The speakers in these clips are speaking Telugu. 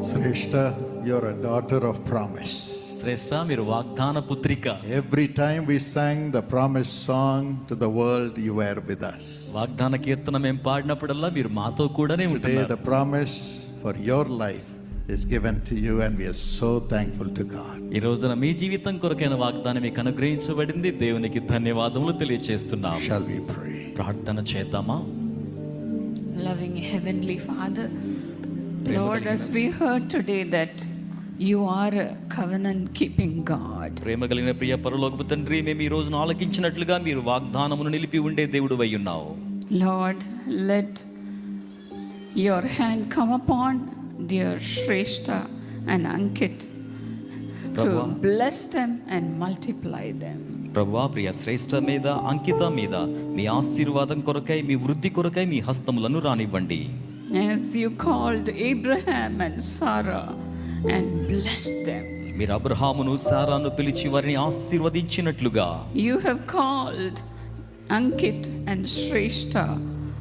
Shrestha, you're a daughter of promise. శ్రేష్ఠ, మీరు వాగ్దాన పుత్రిక. Every time we sang the promise song to the world, you were with us. వాగ్దాన కీర్తన మేము పాడినప్పుడల్లా మీరు మాతో కూడానే Today ఉంటున్నారు. the promise for your life is given to you and we are so thankful to God. ఈ రోజున మీ జీవితం కొరకైన వాగ్దానం మీకు అనుగ్రహించబడింది. దేవునికి ధన్యవాదములు తెలియజేస్తున్నాం. Shall we pray? ప్రార్థన చేద్దామా? Loving Heavenly Father, Lord, as we heard today that you are a covenant keeping God. ప్రేమ కలిగిన ప్రియ పరలోకపు తండ్రి, మేము ఈ రోజున ఆలకించినట్లుగా మీరు వాగ్దానమును నిలిపి ఉండే దేవుడు అయి ఉన్నావు. Lord, let your hand come upon dear Shrestha and Ankit to bless them and multiply them. ప్రభువా, ప్రియ శ్రేష్ఠ మీద, అంకిత మీద మీ ఆశీర్వాదం కొరకై, మీ వృద్ధి కొరకై మీ హస్తములను రానివ్వండి. As you called Abraham and Sarah and blessed them, మీరు అబ్రహామును సారాను పిలిచి వారిని ఆశీర్వదించినట్లుగా you have called Ankit and Shrestha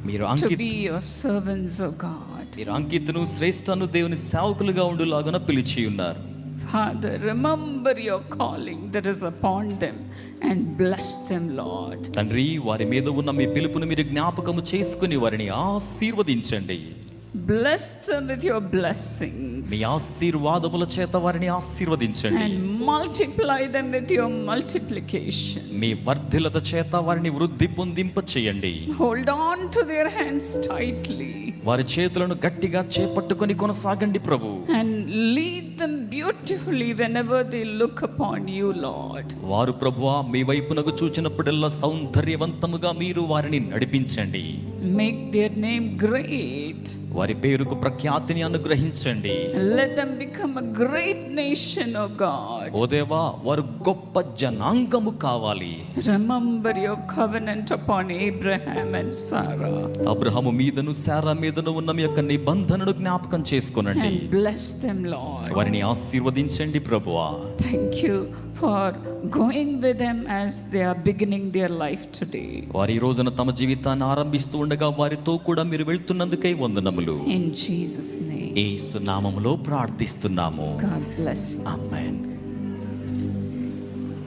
మీరు to be your servants, O God. మీరు అంకితను శ్రేష్ఠను దేవుని సేవకులుగా ఉండులాగున పిలిచి ఉన్నారు. Father, remember your calling that is upon them and bless them, Lord. తండ్రి, వారి మీద ఉన్న మీ పిలుపును మీరు జ్ఞాపకము చేసుకుని వారిని ఆశీర్వదించండి. Bless them with your blessings మీ ఆశీర్వాదముల చేత వారిని ఆశీర్వదించండి. and multiply them with your multiplication. మీ వర్ధిలత చేత వారిని వృద్ధి పొందింప చేయండి. Hold on to their hands tightly వారి చేతులను గట్టిగా చేపట్టుకొని కొనసాగండి ప్రభు. and lead them beautifully whenever they look upon you, Lord. వారు ప్రభువా మీ వైపునకు చూచినప్పుడల్లా సౌందర్యవంతముగా మీరు వారిని నడిపించండి. Make their name great. వారి పేరుకు ప్రఖ్యాతిని అనుగ్రహించండి. Let them become a great nation, O God. ఓ దేవా, వారు గొప్ప జనాంగము కావాలి. Remember your covenant upon Abraham and Sarah Abraham మీదను శారా మీదను ఉన్న మీ యొక్క నిబంధనను జ్ఞాపకం చేసుకొనండి. and bless them, Lord. వారిని ఆశీర్వదించండి ప్రభువా. Thank you for going with them as they are beginning their life today. వారి ఈ రోజున తమ జీవితాన్ని ఆరంభిస్తూ ఉండగా వారితో కూడా మీరు వెళ్తున్నందుకై వందనములు. In Jesus' name. యేసు నామములో ప్రార్థిస్తున్నాము. God bless you. ఆమేన్.